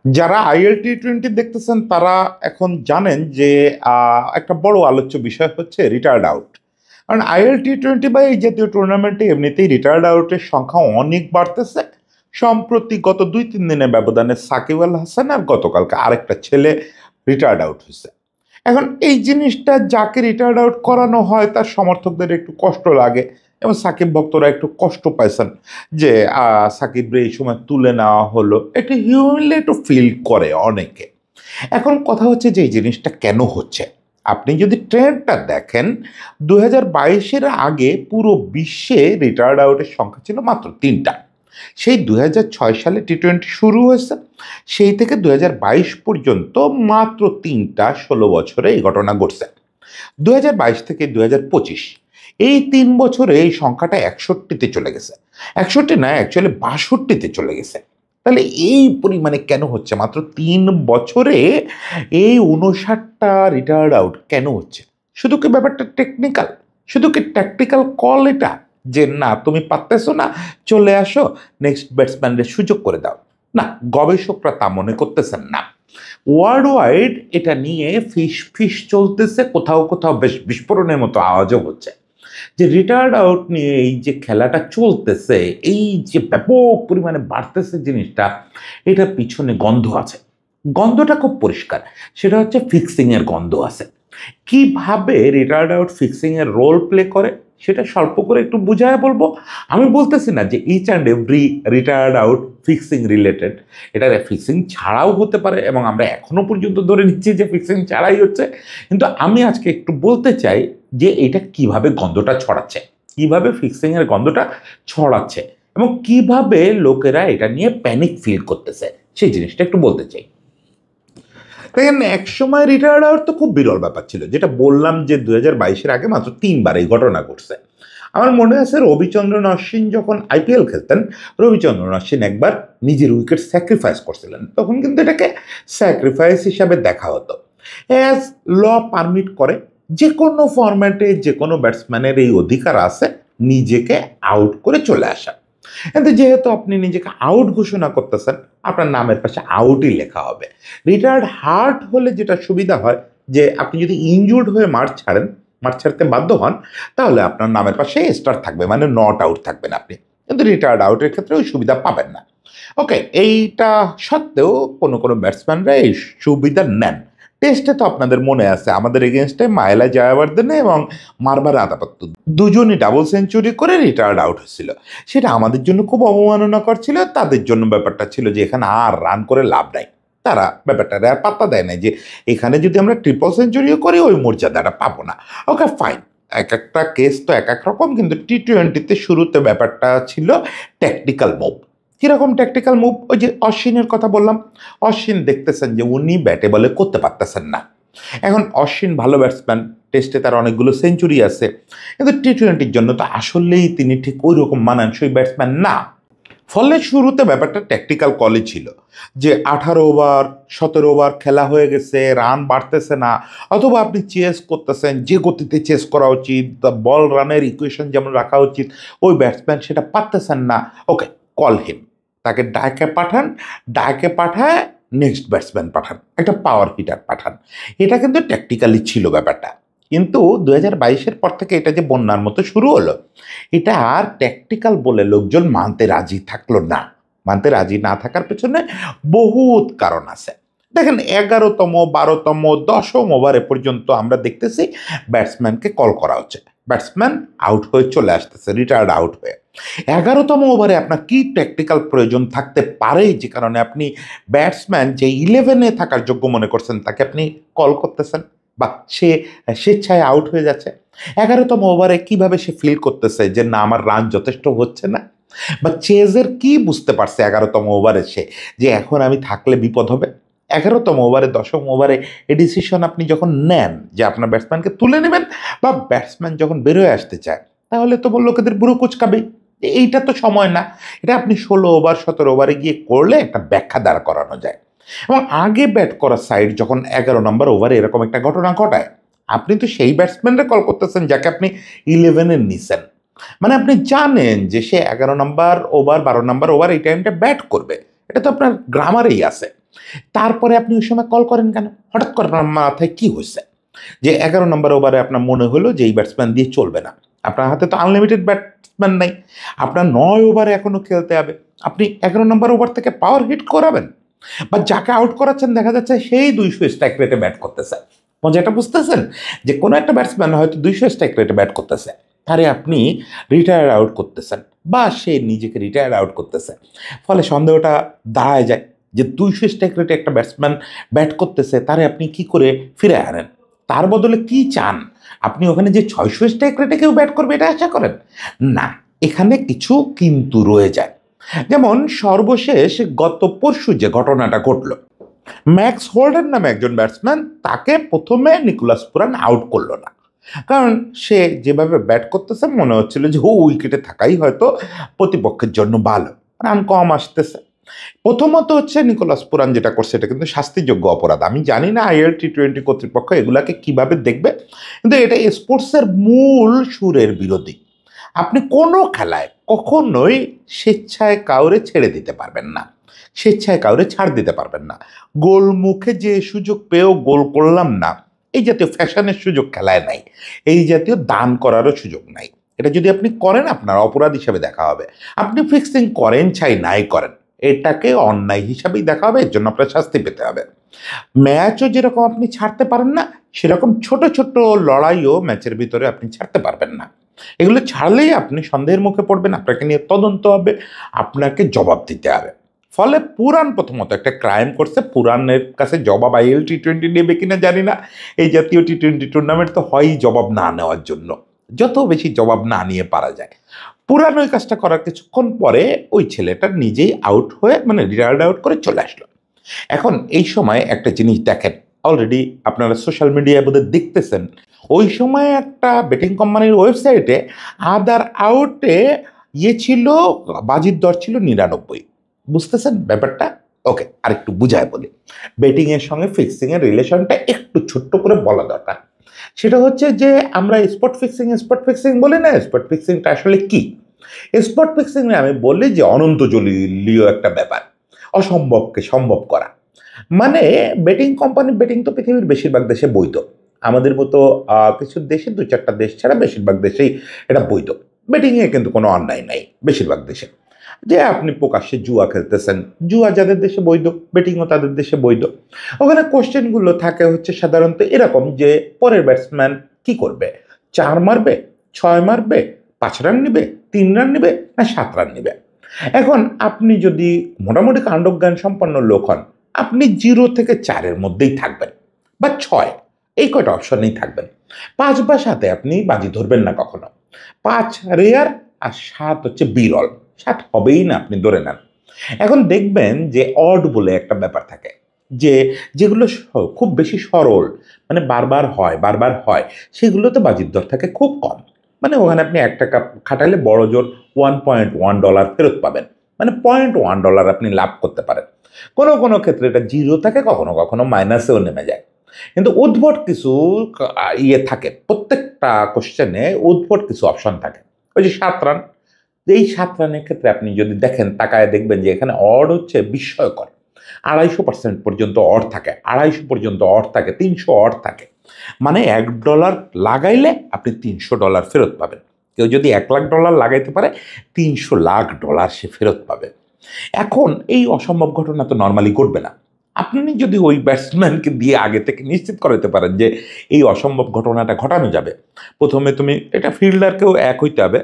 যারা IL-T20 দেখতেছেন তারা এখন জানেন যে একটা বড় আলোচ্য বিষয় হচ্ছে রিটায়ার্ড আউট। কারণ IL-T20 বা এই জাতীয় টুর্নামেন্টে এমনিতেই রিটায়ার্ড আউটের সংখ্যা অনেক বাড়তেছে। সম্প্রতি গত 2-3 দিনের ব্যবধানে সাকিব আল হাসান আর গতকালকে আরেকটা ছেলে রিটায়ার্ড আউট হয়েছে। এখন এই জিনিসটা যাকে রিটায়ার্ড আউট করানো হয় তার সমর্থকদের একটু কষ্ট লাগে এবং সাকিব ভক্তরা একটু কষ্ট পাইছেন যে সাকিবরে এই সময় তুলে নেওয়া হলো, এটা হিউমিলেট ফিল করে অনেকে। এখন কথা হচ্ছে যে এই জিনিসটা কেন হচ্ছে। আপনি যদি ট্রেন্ডটা দেখেন, 2022-এর আগে পুরো বিশ্বে রিটায়ার্ড আউটের সংখ্যা ছিল মাত্র 3টা। সেই 2006 সালে T20 শুরু হয়েছে, সেই থেকে 2022 পর্যন্ত মাত্র 3টা 16 বছরে এই ঘটনা ঘটছে। 2022 থেকে 2025 এই 3 বছরে এই সংখ্যাটা 61-তে চলে গেছে। 61 না, অ্যাকচুয়ালি 62-তে চলে গেছে। তাহলে এই পরিমাণে কেন হচ্ছে? মাত্র 3 বছরে এই 59টা রিটায়ার্ড আউট কেন হচ্ছে? শুধু কি ব্যাপারটা টেকনিক্যাল? শুধু কি ট্যাকটিক্যাল কল এটা? যে না তুমি পারতেছো না, চলে আসো, নেক্সট ব্যাটসম্যানদের সুযোগ করে দাও। না, গবেষকরা তা মনে করতেছেন না। ওয়ার্ল্ড ওয়াইড এটা নিয়ে ফিস ফিস চলতেছে, কোথাও কোথাও বেশ বিস্ফোরণের মতো আওয়াজও হচ্ছে যে রিটায়ার্ড আউট নিয়ে এই যে খেলাটা চলতেছে, এই যে ব্যাপক পরিমাণে বাড়তেছে জিনিসটা, এটার পিছনে গন্ধ আছে। গন্ধটা খুব পরিষ্কার, সেটা হচ্ছে ফিক্সিংয়ের গন্ধ আছে। কিভাবে রিটায়ার্ড আউট ফিক্সিংয়ের রোল প্লে করে সেটা স্বল্প করে একটু বুঝায় বলবো। আমি বলতেছি না যে each and every retired out fixing related, এটা ফিক্সিং ছাড়াও হতে পারে এবং আমরা এখনো পর্যন্ত ধরে নিচ্ছি যে ফিক্সিং ছাড়াই হচ্ছে। কিন্তু আমি আজকে একটু বলতে চাই যে এটা কিভাবে গন্ধটা ছড়াচ্ছে, কিভাবে ফিক্সিংয়ের গন্ধটা ছড়াচ্ছে এবং কিভাবে লোকেরা এটা নিয়ে প্যানিক ফিল করতেছে, সেই জিনিসটা একটু বলতে চাই। দেখেন, একসময় রিটায়ার্ড আউট তো খুব বিরল ব্যাপার ছিল, যেটা বললাম যে 2022-এর আগে মাত্র 3বার এই ঘটনা ঘটছে। আমার মনে আছে রবিচন্দ্রন অশ্বিন যখন IPL খেলতেন, রবিচন্দ্রন অশ্বিন একবার নিজের উইকেট স্যাক্রিফাইস করছিলেন, তখন কিন্তু এটাকে স্যাক্রিফাইস হিসাবে দেখা হতো। অ্যাজ ল পারমিট করে যে কোনো ফরম্যাটে যে কোনো ব্যাটসম্যানের এই অধিকার আছে নিজেকে আউট করে চলে আসা। কিন্তু যেহেতু আপনি নিজেকে আউট ঘোষণা করতেছেন, আপনার নামের পাশে আউটই লেখা হবে। রিটায়ার্ড হার্ট হলে যেটা সুবিধা হয় যে আপনি যদি ইনজুর্ড হয়ে মাঠ ছাড়েন, মাঠ ছাড়তে বাধ্য হন, তাহলে আপনার নামের পাশে স্টার থাকবে, মানে নট আউট থাকবেন আপনি। কিন্তু রিটায়ার্ড আউটের ক্ষেত্রে ওই সুবিধা পাবেন না। ওকে, এইটা সত্ত্বেও কোনো কোনো ব্যাটসম্যানরা এই সুবিধা নেন। টেস্টে তো আপনাদের মনে আছে আমাদের এগেনস্টে মায়েলা জয়াবর্ধনে এবং মারবার আতাপাত্য দুজনই ডাবল সেঞ্চুরি করে রিটায়ার্ড আউট হয়েছিল। সেটা আমাদের জন্য খুব অবমাননাকর ছিল, তাদের জন্য ব্যাপারটা ছিল যে এখানে আর রান করে লাভ নাই। তারা ব্যাপারটা আর পাত্তা দেয় না যে এখানে যদি আমরা ট্রিপল সেঞ্চুরিও করি ওই মর্যাদাটা পাবো না। ওকে ফাইন, এক একটা কেস তো এক এক রকম, কিন্তু T20-তে শুরুতে ব্যাপারটা ছিল ট্যাকটিক্যাল মুভ। কীরকম ট্যাকটিক্যাল মুভ? ওই যে অশ্বিনের কথা বললাম, অশ্বিন দেখতেছেন যে উনি ব্যাটে বলে করতে পারতেছেন না। এখন অশ্বিন ভালো ব্যাটসম্যান, টেস্টে তার অনেকগুলো সেঞ্চুরি আছে, কিন্তু T20-র জন্য তো আসলেই তিনি ঠিক ওই রকম মানানসই ব্যাটসম্যান না। ফলে শুরুতে ব্যাপারটা ট্যাকটিক্যাল কলই ছিল যে 18 ওভার 17 ওভার খেলা হয়ে গেছে, রান বাড়তেছে না, অথবা আপনি চেস করতেছেন, যে গতিতে চেস করা উচিত, বল রানের ইকুয়েশন যেমন রাখা উচিত, ওই ব্যাটসম্যান সেটা পারতেছেন না। ওকে, কল হিম, তাকে ডাকে পাঠান, ডাকে পাঠায় নেক্সট ব্যাটসম্যান পাঠান, একটা পাওয়ার হিটার পাঠান। এটা কিন্তু ট্যাকটিক্যালি ছিল ব্যাপারটা। কিন্তু 2022-এর পর থেকে এটা যে বন্যার মতো শুরু হলো, এটা আর ট্যাকটিক্যাল বলে লোকজন মানতে রাজি থাকলো না। মানতে রাজি না থাকার পেছনে বহুত কারণ আছে। দেখেন, 11তম 12তম 10ম ওভারে পর্যন্ত আমরা দেখতেছি ব্যাটসম্যানকে কল করা হচ্ছে, ব্যাটসম্যান আউট হয়ে চলে আসতেছে রিটায়ার্ড আউট হয়ে। 11তম ওভারে আপনার কি ট্যাকটিক্যাল প্রয়োজন থাকতে পারে যে কারণে আপনি ব্যাটসম্যান যে 11-এ থাকার যোগ্য মনে করছেন তাকে আপনি কল করতেছেন, বা সে স্বেচ্ছায় আউট হয়ে যাচ্ছে? 11তম ওভারে কিভাবে সে ফিল করতেছে যে না আমার রান যথেষ্ট হচ্ছে না? বা চেজের কি বুঝতে পারছে 11তম ওভারে সে যে এখন আমি থাকলে বিপদ হবে? 11তম ওভারে 10ম ওভারে এই ডিসিশন আপনি যখন নেন যে আপনার ব্যাটসম্যানকে তুলে নেবেন, বা ব্যাটসম্যান যখন বেরোয় আসতে চায়, তাহলে তো লোকেদের বুড়ো কুচকাবে। এইটা তো সময় না। এটা আপনি 16 ওভার 17 ওভারে গিয়ে করলে একটা ব্যাখ্যা দাঁড় করানো যায়। এবং আগে ব্যাট করা সাইড যখন 11 নম্বর ওভারে এরকম একটা ঘটনা ঘটায়, আপনি তো সেই ব্যাটসম্যানরা কল করতেছেন যাকে আপনি 11-এ নিছেন। মানে আপনি জানেন যে সে 11 নম্বর ওভার 12 নম্বর ওভার এই টাইমটা ব্যাট করবে, এটা তো আপনার গ্রামারেই আছে। তারপরে আপনি ওই সময় কল করেন কেন? হঠাৎ করে আপনার মাথায় কি হয়েছে যে 11 নম্বর ওভারে আপনার মনে হলো যে এই ব্যাটসম্যান দিয়ে চলবে না? আপনার হাতে তো আনলিমিটেড ব্যাটসম্যান নাই। আপনার ৯ ওভারে এখনো খেলতে হবে। আপনি 11 নম্বর ওভার থেকে পাওয়ার হিট করাবেন? বা যাকে আউট করাচ্ছেন দেখা যাচ্ছে সেই 200 স্ট্রাইক রেটে ব্যাট করতেছে। মজাটা বুঝতেছেন? যে কোনো একটা ব্যাটসম্যান হয়তো 200 স্ট্রাইক রেটে ব্যাট করতেছে। তারে আপনি রিটায়ার আউট করতেছেন বা সে নিজেকে রিটায়ার আউট করতেছে। ফলে সন্দেহটা দাঁড়ায় যায় যে 200 স্ট্রাইক রেটে একটা ব্যাটসম্যান ব্যাট করতেছে, তারে আপনি কি করে ফিরে আনেন? তার বদলে কি চান? আপনি ওখানে যে 600 স্ট্রাইক রেটে কেউ ব্যাট করবে এটা আশা করেন? না, এখানে কিছু কিন্তু রয়ে যায়। যেমন সর্বশেষ গত পরশু যে ঘটনাটা ঘটল, ম্যাক্স হোল্ডার নামে একজন ব্যাটসম্যান, তাকে প্রথমে নিকোলাস পুরান আউট করলো না। কারণ সে যেভাবে ব্যাট করতেছে মনে হচ্ছিল যে উইকেটে থাকাই হয়তো প্রতিপক্ষের জন্য ভালো, রান কম আসতেছে। প্রথমত হচ্ছে নিকোলাস পুরান যেটা করছে এটা কিন্তু শাস্তিযোগ্য অপরাধ। আমি জানি না ILT20 কর্তৃপক্ষ এগুলাকে কিভাবে দেখবে, কিন্তু এটা স্পোর্টসের মূল সুরের বিরোধী। আপনি কোনো খেলায় কখনোই স্বেচ্ছায় কাউরে ছেড়ে দিতে পারবেন না, স্বেচ্ছায় কাউরে ছাড় দিতে পারবেন না। গোল মুখে যে সুযোগ পেয়েও গোল করলাম না, এই জাতীয় ফ্যাশনের সুযোগ খেলায় নাই, এই জাতীয় দান করারও সুযোগ নাই। এটা যদি আপনি করেন আপনার অপরাধ হিসাবে দেখা হবে। আপনি ফিক্সিং করেন চাই নাই করেন, এটাকে অন্যায় হিসাবেই দেখা হবে, এর জন্য আপনার শাস্তি পেতে হবে। ম্যাচও যেরকম আপনি ছাড়তে পারেন না, সেরকম ছোট ছোট লড়াইও ম্যাচের ভিতরে আপনি ছাড়তে পারবেন না। এগুলো ছাড়লেই আপনি সন্দেহের মুখে পড়বেন, আপনাকে নিয়ে তদন্ত হবে, আপনাকে জবাব দিতে হবে। ফলে পুরান প্রথমত একটা ক্রাইম করছে, পুরানের কাছে জবাব ILT20 নেবে কিনা জানি না। এই জাতীয় T20 টুর্নামেন্ট তো হয়ই জবাব না নেওয়ার জন্য, যত বেশি জবাব না নিয়ে পারা যায়। পুরান ওই কাজটা করার কিছুক্ষণ পরে ওই ছেলেটা নিজেই আউট হয়ে মানে রিটায়ার্ড আউট করে চলে আসলো। এখন এই সময় একটা জিনিস দেখেন, অলরেডি আপনারা সোশ্যাল মিডিয়ায় বোধহয় দেখতেছেন, ওই সময় একটা বেটিং কোম্পানির ওয়েবসাইটে আদার আউটে ছিল, বাজির দর ছিল 99। বুঝতেছেন ব্যাপারটা? ওকে, আরেকটু বুঝায় বলি। বেটিংয়ের সঙ্গে ফিক্সিংয়ের রিলেশনটা একটু ছোট্ট করে বলা দরকার। সেটা হচ্ছে যে আমরা স্পট ফিক্সিং বলি না, স্পট ফিক্সিংটা আসলে কি? স্পট ফিক্সিং আমি বললি যে অনন্ত জলীয় একটা ব্যাপার, অসম্ভবকে সম্ভব করা। মানে বেটিং কোম্পানি, বেটিং তো পৃথিবীর বেশিরভাগ দেশে বৈধ। আমাদের মতো কিছু দেশে, 2-4টা দেশ ছাড়া বেশিরভাগ দেশেই এটা বৈধ। বেটিংয়ে কিন্তু কোনো অন্যায় নাই বেশিরভাগ দেশে। যে আপনি প্রকাশ্যে জুয়া খেলতেছেন, জুয়া যাদের দেশে বৈধ, বেটিংও তাদের দেশে বৈধ। ওখানে কোশ্চেনগুলো থাকে হচ্ছে সাধারণত এরকম যে পরের ব্যাটসম্যান কি করবে, 4 মারবে, 6 মারবে, 5 রান নিবে, 3 রান নিবে, না 7 রান নিবে। এখন আপনি যদি মোটামুটি কাণ্ডজ্ঞান সম্পন্ন লোক হন, আপনি 0 থেকে 4-এর মধ্যেই থাকবেন, বা 6, এই কয়টা অপশনেই থাকবেন। 5 বা 7-এ আপনি বাজি ধরবেন না কখনো। 5 রেয়ার, আর 7 হচ্ছে বিরল। 7 হবেই না, আপনি ধরে নেন। এখন দেখবেন যে অড বলে একটা ব্যাপার থাকে, যে যেগুলো খুব বেশি সরল, মানে বারবার হয়, সেগুলোতে বাজির দর থাকে খুব কম। মানে ওখানে আপনি 1 টাকা খাটালে বড় জোর $1.1 ফেরত পাবেন, মানে $0.1 আপনি লাভ করতে পারেন। কোনো কোনো ক্ষেত্রে এটা 0 থাকে, কখনো কখনো মাইনাসেও নেমে যায়। কিন্তু উদ্ভট কিছু থাকে, প্রত্যেকটা কোশ্চেনে উদ্ভট কিছু অপশন থাকে। ওই যে 7 রান, এই 7 রানের ক্ষেত্রে আপনি যদি দেখেন, তাকায় দেখবেন যে এখানে অড হচ্ছে বিস্ময়কর। 250% পর্যন্ত অড থাকে, 250 পর্যন্ত অড থাকে, 300 অড থাকে। মানে $1 লাগাইলে আপনি $300 ফেরত পাবেন। কেউ যদি $1,00,000 লাগাইতে পারে, $300,00,000 সে ফেরত পাবে। এখন এই অসম্ভব ঘটনা তো নর্মালি ঘটবে না। আপনি যদি ওই ব্যাটসম্যানকে দিয়ে আগে থেকে নিশ্চিত করাতে পারেন যে এই অসম্ভব ঘটনাটা ঘটানো যাবে, প্রথমে তুমি এটা ফিল্ডারকেও এক হইতে হবে,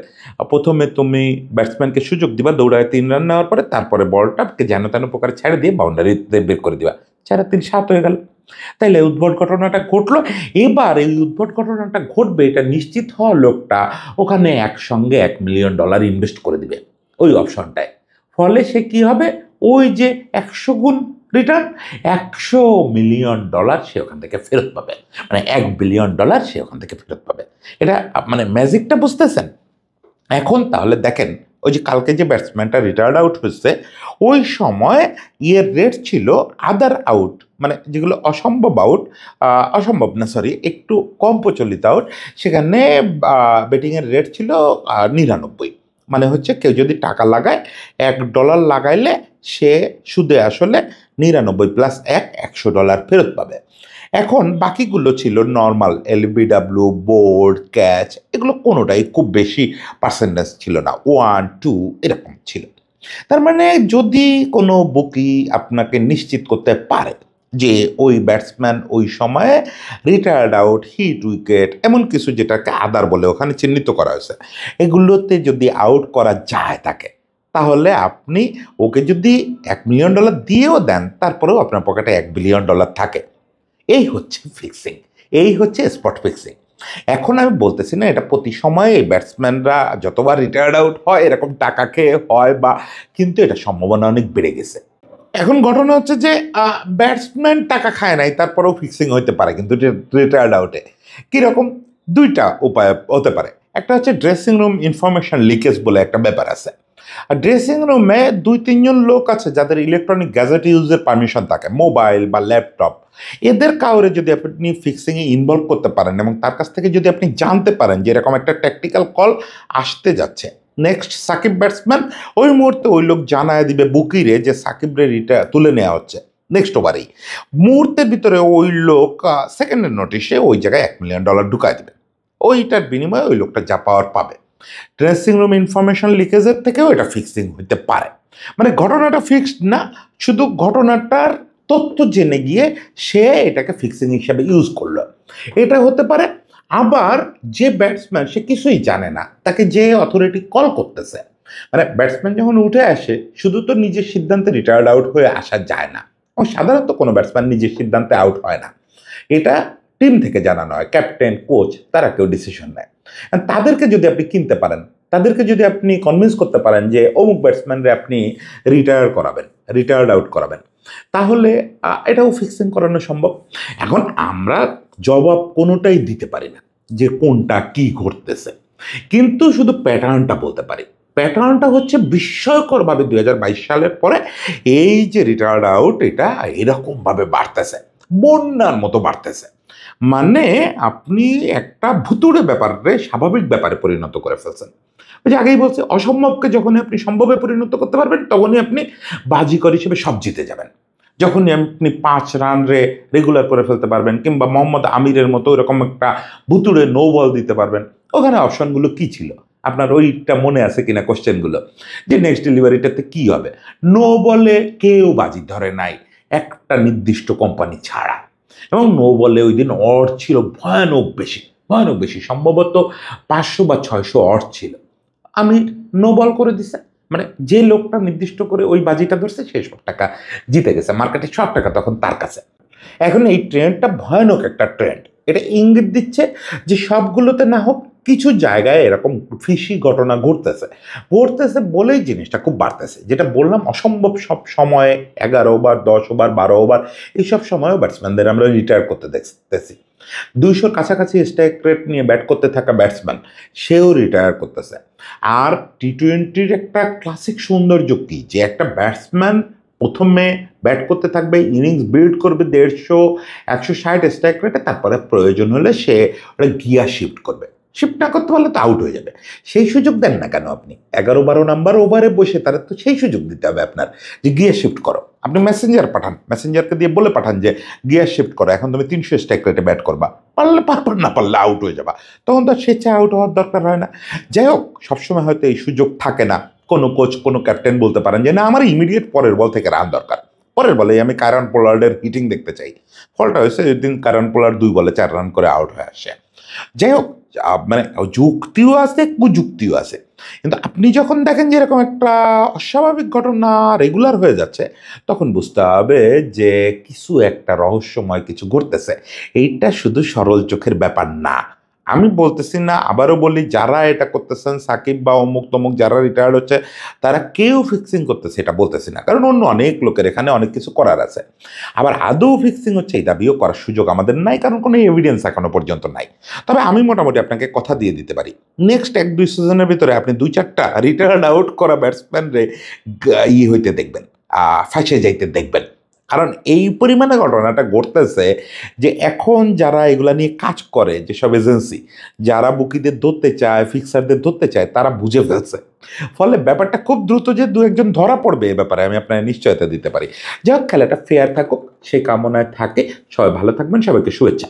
প্রথমে তুমি ব্যাটসম্যানকে সুযোগ দিবা দৌড়ায় 3 রান নেওয়ার পরে, তারপরে বলটাকে যেন তেন প্রকারে ছেড়ে দিয়ে বাউন্ডারিতে বের করে দিবা, 4-3-7 হয়ে গেল। তাইলে উদ্ভট ঘটনাটা ঘটলো। এবার এই উদ্ভট ঘটনাটা ঘটবে এটা নিশ্চিত হওয়া লোকটা ওখানে একসঙ্গে $1,000,000 ইনভেস্ট করে দিবে ওই অপশনটায়। ফলে সে কি হবে, ওই যে 100 গুণ রিটার্ন, $100,000,000 সে ওখান থেকে ফেরত পাবে, মানে $1,000,000,000 সে ওখান থেকে ফেরত পাবে। এটা মানে ম্যাজিকটা বুঝতেছেন? এখন তাহলে দেখেন, ওই যে কালকে যে ব্যাটসম্যানটা রিটায়ার্ড আউট হচ্ছে, ওই সময় রেট ছিল আদার আউট, মানে যেগুলো অসম্ভব আউট, অসম্ভব না সরি, একটু কম প্রচলিত আউট, সেখানে বেটিংয়ের রেট ছিল 99। মানে হচ্ছে কেউ যদি টাকা লাগায় $1 লাগাইলে সে সুদে আসলে 99 প্লাস 1 $100 ফেরত পাবে। এখন বাকিগুলো ছিল নর্মাল এলবিডাব্লিউ, বোর্ড, ক্যাচ, এগুলো কোনোটাই খুব বেশি পার্সেন্টেজ ছিল না, 1, 2 এরকম ছিল। তার মানে যদি কোনো বুকি আপনাকে নিশ্চিত করতে পারে যে ওই ব্যাটসম্যান ওই সময়ে রিটায়ার্ড আউট, হিট উইকেট, এমন কিছু যেটাকে আদার বলে ওখানে চিহ্নিত করা হয়েছে, এগুলোতে যদি আউট করা যায় তাকে, তাহলে আপনি ওকে যদি $1 মিলিয়ন দিয়েও দেন তারপরেও আপনার পকেটে $1 বিলিয়ন থাকে। এই হচ্ছে ফিক্সিং, এই হচ্ছে স্পট ফিক্সিং। এখন আমি বলতেছি না এটা প্রতি সময়ে ব্যাটসম্যানরা যতবার রিটায়ার্ড আউট হয় এরকম টাকা খেয়ে হয় বা, কিন্তু এটা সম্ভাবনা অনেক বেড়ে গেছে। এখন ঘটনা হচ্ছে যে ব্যাটসম্যান টাকা খায় নাই তারপরেও ফিক্সিং হইতে পারে, কিন্তু রিটায়ার্ড আউটে কীরকম, দুইটা উপায় হতে পারে। একটা হচ্ছে ড্রেসিং রুম ইনফরমেশন লিকেজ বলে একটা ব্যাপার আছে। আর ড্রেসিং রুমে 2-3 জন লোক আছে যাদের ইলেকট্রনিক গ্যাজেট ইউজের পারমিশন থাকে, মোবাইল বা ল্যাপটপ, এদের কাউরে যদি আপনি ফিক্সিংয়ে ইনভলভ করতে পারেন এবং তার কাছ থেকে যদি আপনি জানতে পারেন যে এরকম একটা ট্যাকটিক্যাল কল আসতে যাচ্ছে, নেক্সট সাকিব ব্যাটসম্যান, ওই মুহূর্তে ওই লোক জানায় দিবে বুকিরে যে সাকিবরে রিটা তুলে নেওয়া হচ্ছে নেক্সট ওভারেই, মুহূর্তের ভিতরে ওই লোক সেকেন্ডের নোটিশে ওই জায়গায় $1 মিলিয়ন ঢুকায় দেবে, ওইটার বিনিময়ে ওই লোকটা যা পাওয়ার পাবে। ড্রেসিং রুম ইনফরমেশন লিকেজের থেকেও এটা ফিক্সিং হতে পারে। মানে ঘটনাটা ফিক্সড না, শুধু ঘটনাটার তথ্য জেনে গিয়ে সে এটাকে ফিক্সিং হিসাবে ইউজ করলো, এটা হতে পারে। আবার যে ব্যাটসম্যান সে কিছুই জানে না, তাকে যে অথরিটি কল করতেছে, মানে ব্যাটসম্যান যখন উঠে আসে শুধু তো নিজের সিদ্ধান্তে রিটায়ার্ড আউট হয়ে আসা যায় না, এবং সাধারণত কোনো ব্যাটসম্যান নিজের সিদ্ধান্তে আউট হয় না, এটা টিম থেকে জানানো হয়, ক্যাপ্টেন, কোচ, তারা কেউ ডিসিশন নেয়। তাদেরকে যদি আপনি কিনতে পারেন, তাদেরকে যদি আপনি কনভিন্স করতে পারেন যে অমুক ব্যাটসম্যানরে আপনি রিটায়ার্ড আউট করাবেন, তাহলে এটাও ফিক্সিং করানো সম্ভব। এখন আমরা জবাব কোনোটাই দিতে পারি না যে কোনটা কি ঘটতেছে, কিন্তু শুধু প্যাটার্নটা বলতে পারি। প্যাটার্নটা হচ্ছে বিস্ময়করভাবে 2022 সালের পরে এই যে রিটায়ার্ড আউট, এটা এরকমভাবে বাড়তেছে, বন্যার মতো বাড়তেছে। মানে আপনি একটা ভুতুড়ে ব্যাপারে স্বাভাবিক ব্যাপারে পরিণত করে ফেলছেন। ওই যে আগেই বলছি, অসম্ভবকে যখনই আপনি সম্ভবে পরিণত করতে পারবেন তখনই আপনি বাজিকর হিসেবে সব জিতে যাবেন। যখনই আপনি 5 রান রেগুলার করে ফেলতে পারবেন, কিংবা মোহাম্মদ আমিরের মতো এরকম একটা ভুতুড়ে নো বল দিতে পারবেন, ওখানে অপশনগুলো কি ছিল আপনার ওইটা মনে আছে কিনা কোশ্চেনগুলো, যে নেক্সট ডেলিভারিটাতে কি হবে। নো বলে কেউ বাজি ধরে নাই একটা নির্দিষ্ট কোম্পানি ছাড়া, এবং নো বলে ওই দিন অড ছিল ভয়ানক বেশি, সম্ভবত 500 বা 600 অড ছিল। আমি নো বল করে দিছে, মানে যে লোকটা নির্দিষ্ট করে ওই বাজিটা ধরছে সে সব টাকা জিতে গেছে, মার্কেটে সব টাকা তখন তার কাছে। এখন এই ট্রেন্ডটা ভয়ানক একটা ট্রেন্ড, এটা ইঙ্গিত দিচ্ছে যে সবগুলোতে না হোক কিছু জায়গায় এরকম ফিশি ঘটনা ঘটতেছে বলেই জিনিসটা খুব বাড়তেছে। যেটা বললাম, অসম্ভব সব সময়ে 11 ওভার, 10 ওভার, 12 ওভার, এইসব সময়েও ব্যাটসম্যানদের আমরা রিটায়ার করতে দেখতেছি। 200 কাছাকাছি স্ট্রাইক রেট নিয়ে ব্যাট করতে থাকা ব্যাটসম্যান, সেও রিটায়ার করতেছে। আর টি-20-র একটা ক্লাসিক সৌন্দর্য কি, যে একটা ব্যাটসম্যান প্রথমে ব্যাট করতে থাকবে, ইনিংস বিল্ড করবে 150-160 স্ট্রাইক রেটে, তারপরে প্রয়োজন হলে সে ওটা গিয়ার শিফট না করতে পারলে তো আউট হয়ে যাবে। সেই সুযোগ দেন না কেন আপনি? 11-12 নাম্বার ওভারে বসে তারা তো সেই সুযোগ দিতে হবে আপনার, যে গিয়ার শিফট করো। আপনি মেসেঞ্জারকে দিয়ে বলে পাঠান যে গিয়ার শিফট করো, এখন তুমি 300 স্ট্রাইক রেটে ব্যাট করবা, পারলে পারবার, না পারলে আউট হয়ে যাবা, তখন তো স্বেচ্ছায় আউট হওয়ার দরকার হয় না। যাই হোক, সবসময় হয়তো এই সুযোগ থাকে না। কোনো কোচ, কোনো ক্যাপ্টেন বলতে পারেন যে না, আমার ইমিডিয়েট পরের বল থেকে রান দরকার, পরের বলে আমি কায়রন পোলার্ডের হিটিং দেখতে চাই। ফলটা হয়েছে ওই দিন কায়রন পোলার্ড 2 বলে 4 রান করে আউট হয়ে আসে। যাই হোক, মানে যুক্তিও আছে, কুযুক্তিও আছে, কিন্তু আপনি যখন দেখেন যে এরকম একটা অস্বাভাবিক ঘটনা রেগুলার হয়ে যাচ্ছে, তখন বুঝতে হবে যে কিছু একটা রহস্যময় কিছু ঘটতেছে। এইটা শুধু সরল চোখের ব্যাপার না। আমি বলতেছি না, আবারও বলি, যারা এটা করতেছেন, সাকিব বা অমুক তমুক যারা রিটায়ার্ড হচ্ছে, তারা কেউ ফিক্সিং করতেছে এটা বলতেছি না, কারণ অন্য অনেক লোকের এখানে অনেক কিছু করার আছে। আবার আদৌ ফিক্সিং হচ্ছে এই দাবিও করার সুযোগ আমাদের নাই, কারণ কোনো এভিডেন্স এখনো পর্যন্ত নাই। তবে আমি মোটামুটি আপনাকে কথা দিয়ে দিতে পারি, নেক্সট 1-2 সিজনের ভিতরে আপনি 2-4টা রিটায়ার্ড আউট করা ব্যাটসম্যানরে হইতে দেখবেন, ফাঁসে যাইতে দেখবেন। কারণ এই পরিমাণে ঘটনাটা ঘটতেছে যে এখন যারা এগুলা নিয়ে কাজ করে, যেসব এজেন্সি যারা বুকিদের ধরতে চায়, ফিক্সারদের ধরতে চায়, তারা বুঝে ফেলছে। ফলে ব্যাপারটা খুব দ্রুত যে দু একজন ধরা পড়বে এ ব্যাপারে আমি আপনার নিশ্চয়তা দিতে পারি। যাই হোক, খেলাটা ফেয়ার থাকুক সেই কামনায় থাকে। সবাই ভালো থাকবেন, সবাইকে শুভেচ্ছা।